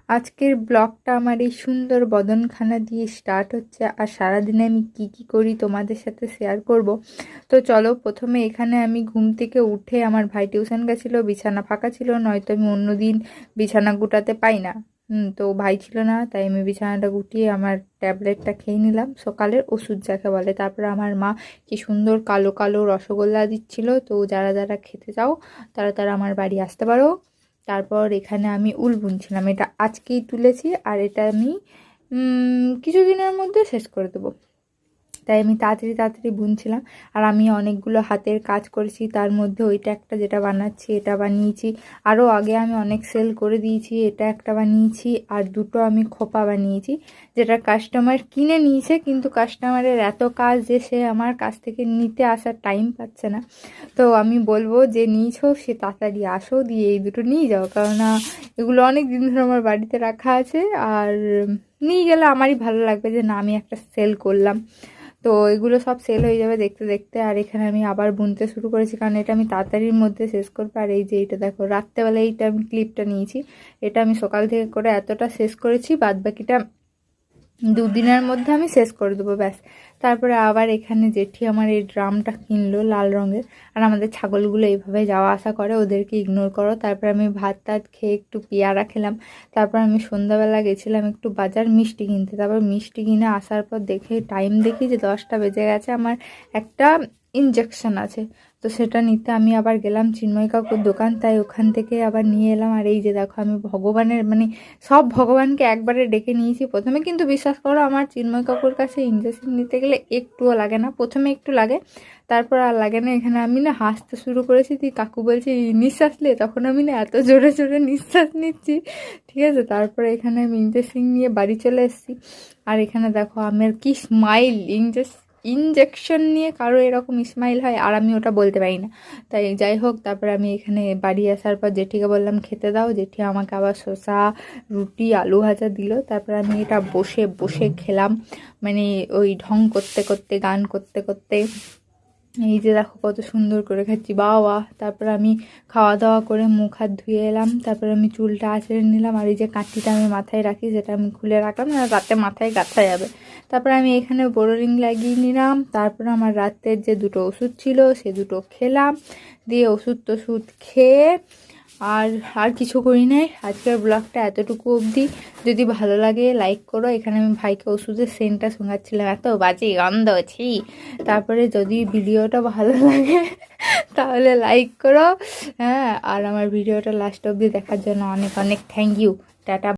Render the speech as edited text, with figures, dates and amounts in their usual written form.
আজকের ব্লগটা আমার এই সুন্দর বদনখানা দিয়ে স্টার্ট হচ্ছে, আর সারাদিনে আমি কি কি করি তোমাদের সাথে শেয়ার করব। তো চলো, প্রথমে এখানে আমি ঘুম থেকে উঠে, আমার ভাই টিউশন গেছিলো, বিছানা ফাঁকা ছিল, নয়তো আমি অন্যদিন বিছানা গুটাতে পাই না। তো ভাই ছিল না, তাই আমি বিছানাটা গুটিয়ে আমার ট্যাবলেটটা খেয়ে নিলাম, সকালের ওষুধ যাকে বলে। তারপরে আমার মা কি সুন্দর কালো কালো রসগোল্লা দিচ্ছিল, তো যারা যারা খেতে চাও তারা তারা আমার বাড়ি আসতে পারো। তারপর এখানে আমি উল বুনছিলাম, এটা আজকেই তুলেছি, আর এটা আমি কিছুদিনের মধ্যে শেষ করে দেবো, তাই আমি তাড়াতাড়ি তাড়াতাড়ি বুনছিলাম। আর আমি অনেকগুলো হাতের কাজ করেছি, তার মধ্যে ওইটা একটা যেটা বানাচ্ছি এটা বানিয়েছি, আরও আগে আমি অনেক সেল করে দিয়েছি। এটা একটা বানিয়েছি, আর দুটো আমি খোপা বানিয়েছি, যেটা কাস্টমার কিনে নিয়েছে, কিন্তু কাস্টমারের এত কাজ যে সে আমার কাছ থেকে নিতে আসার টাইম পাচ্ছে না। তো আমি বলবো যে নিয়েছো সে তাড়াতাড়ি আসো, দিয়ে এই দুটো নিয়ে যাও, কেননা এগুলো অনেক দিন ধরে আমার বাড়িতে রাখা আছে, আর নিয়ে গেলে আমারই ভালো লাগবে যে না আমি একটা সেল করলাম। তো এগুলো সব সেল হয়ে যাবে দেখতে দেখতে। আর এখানে আমি আবার বুনতে শুরু করেছি, কারণ এটা আমি তাড়াতাড়ির মধ্যে শেষ করবো। আর এই যে এটা দেখো, রাত্রেবেলা এইটা আমি ক্লিপটা নিয়েছি, এটা আমি সকাল থেকে করে এতটা শেষ করেছি, বাদ বাকিটা দুদিনের মধ্যে আমি শেষ করে দেবো, ব্যাস। তারপরে আবার এখানে জেঠি আমার এই ড্রামটা কিনলো লাল রঙের, আর আমাদের ছাগলগুলো এইভাবে যাওয়া আসা করে, ওদেরকে ইগনোর করো। তারপরে আমি ভাত টাত খেয়ে একটু পেয়ারা খেলাম। তারপর আমি সন্ধ্যাবেলা গেছিলাম একটু বাজার মিষ্টি কিনতে। তারপর মিষ্টি কিনে আসার পর টাইম দেখি যে 10টা বেজে গেছে, আমার একটা ইনজেকশন আছে, তো সেটা নিতে আমি আবার গেলাম চিন্ময় কাকুর দোকান, তাই ওখান থেকে আবার নিয়ে এলাম। আর এই যে দেখো, আমি ভগবানের সব ভগবানকে একবারে ডেকে নিয়েছি। প্রথমে কিন্তু বিশ্বাস করো, আমার চিন্ময় কাকুর কাছে ইনজেকশন নিতে গেলে একটুও লাগে না, প্রথমে একটু লাগে, তারপর আর লাগে না। এখানে আমি না হাসতে শুরু করেছি, তুই কাকু বলছি নিঃশ্বাস নে, তখন আমি না এত জোরে জোরে নিঃশ্বাস নিচ্ছি, ঠিক আছে। তারপরে এখানে আমি ইনজেকশন নিয়ে বাড়ি চলে এসেছি। আর এখানে দেখো আমার কি স্মাইল, ইনজেকশন নিয়ে কারো এরকম স্মাইল হয়, আর আমি ওটা বলতে পারি না। তাই যাই হোক, তারপরে আমি এখানে বাড়ি আসার পর জেঠিকে বললাম খেতে দাও, জেঠি আমাকে আবার শসা, রুটি, আলু ভাজা দিল। তারপরে আমি এটা বসে বসে খেলাম, ওই ঢং করতে করতে, গান করতে করতে। এই যে দেখো কত সুন্দর করে খাচ্ছি, বাবা। তারপর আমি খাওয়া দাওয়া করে মুখ হাত ধুয়ে এলাম, তারপরে আমি চুলটা আঁচড়ে নিলাম, আর এই যে কাঁচিটা আমি মাথায় রাখি সেটা আমি খুলে রাখলাম, না রাতে মাথায় গাঁথা যাবে। তারপরে আমি এখানে বোরোলিং লাগিয়ে নিলাম। তারপরে আমার রাতের যে দুটো ওষুধ ছিল সে দুটো খেলাম, দিয়ে ওষুধ টষুধ খেয়ে আর আর কিছু করি নাই। আজকের ব্লগটা এতটুকু অবধি। যদি ভালো লাগে লাইক করো। এখানে আমি ভাইকে ওষুধের সেন্টটা শোনাচ্ছিলাম, এত বাজে গন্ধ ছি। তারপরে যদি ভিডিওটা ভালো লাগে তাহলে লাইক করো, হ্যাঁ। আর আমার ভিডিওটা লাস্ট অবধি দেখার জন্য অনেক অনেক থ্যাংক ইউ। টাটা।